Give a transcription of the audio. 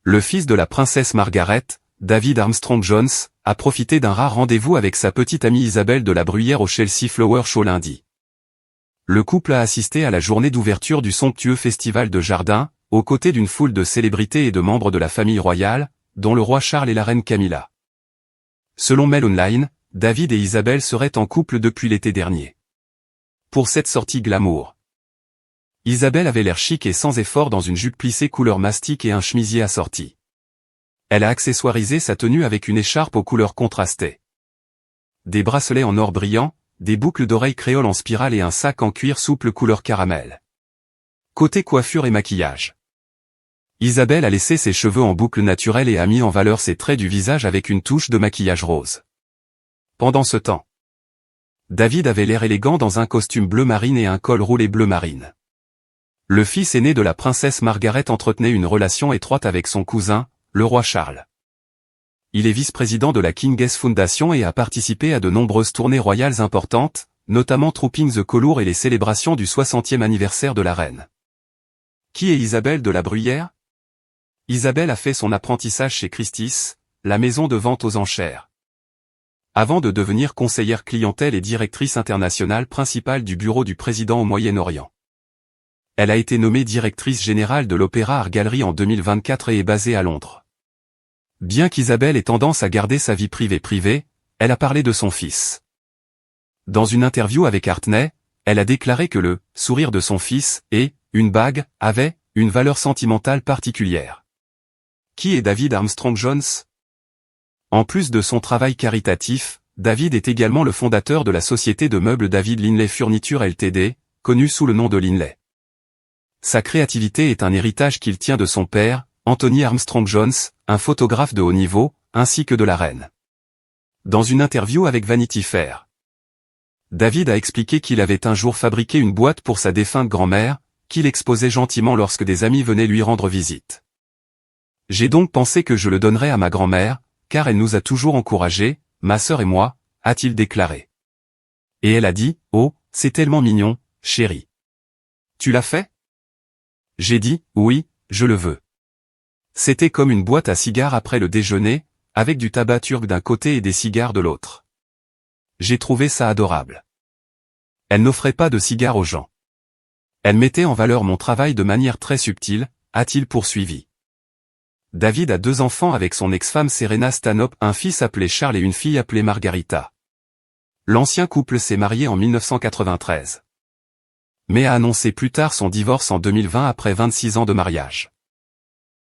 Le fils de la princesse Margaret, David Armstrong Jones, a profité d'un rare rendez-vous avec sa petite amie Isabelle de la Bruyère au Chelsea Flower Show lundi. Le couple a assisté à la journée d'ouverture du somptueux festival de jardin, aux côtés d'une foule de célébrités et de membres de la famille royale, dont le roi Charles et la reine Camilla. Selon Mail Online, David et Isabelle seraient en couple depuis l'été dernier. Pour cette sortie glamour, Isabelle avait l'air chic et sans effort dans une jupe plissée couleur mastic et un chemisier assorti. Elle a accessoirisé sa tenue avec une écharpe aux couleurs contrastées, des bracelets en or brillant, des boucles d'oreilles créoles en spirale et un sac en cuir souple couleur caramel. Côté coiffure et maquillage, Isabelle a laissé ses cheveux en boucle naturelle et a mis en valeur ses traits du visage avec une touche de maquillage rose. Pendant ce temps, David avait l'air élégant dans un costume bleu marine et un col roulé bleu marine. Le fils aîné de la princesse Margaret entretenait une relation étroite avec son cousin, le roi Charles. Il est vice-président de la King's Foundation et a participé à de nombreuses tournées royales importantes, notamment Trooping the Colour et les célébrations du 60e anniversaire de la reine. Qui est Isabelle de la Bruyère? Isabelle a fait son apprentissage chez Christie's, la maison de vente aux enchères, avant de devenir conseillère clientèle et directrice internationale principale du bureau du président au Moyen-Orient. Elle a été nommée directrice générale de l'Opéra Art Gallery en 2024 et est basée à Londres. Bien qu'Isabelle ait tendance à garder sa vie privée, elle a parlé de son fils. Dans une interview avec Artney, elle a déclaré que le sourire de son fils et une bague avaient une valeur sentimentale particulière. Qui est David Armstrong Jones? En plus de son travail caritatif, David est également le fondateur de la société de meubles David Linley Furniture Ltd, connue sous le nom de Linley. Sa créativité est un héritage qu'il tient de son père, Anthony Armstrong Jones, un photographe de haut niveau, ainsi que de la reine. Dans une interview avec Vanity Fair, David a expliqué qu'il avait un jour fabriqué une boîte pour sa défunte grand-mère, qu'il exposait gentiment lorsque des amis venaient lui rendre visite. J'ai donc pensé que je le donnerais à ma grand-mère, car elle nous a toujours encouragés, ma sœur et moi, a-t-il déclaré. Et elle a dit, « Oh, c'est tellement mignon, chérie. Tu l'as fait ?» J'ai dit, « Oui, je le veux. » C'était comme une boîte à cigares après le déjeuner, avec du tabac turc d'un côté et des cigares de l'autre. J'ai trouvé ça adorable. Elle n'offrait pas de cigares aux gens. Elle mettait en valeur mon travail de manière très subtile, a-t-il poursuivi. David a 2 enfants avec son ex-femme Serena Stanhope, un fils appelé Charles et une fille appelée Margarita. L'ancien couple s'est marié en 1993. Mais a annoncé plus tard son divorce en 2020 après 26 ans de mariage.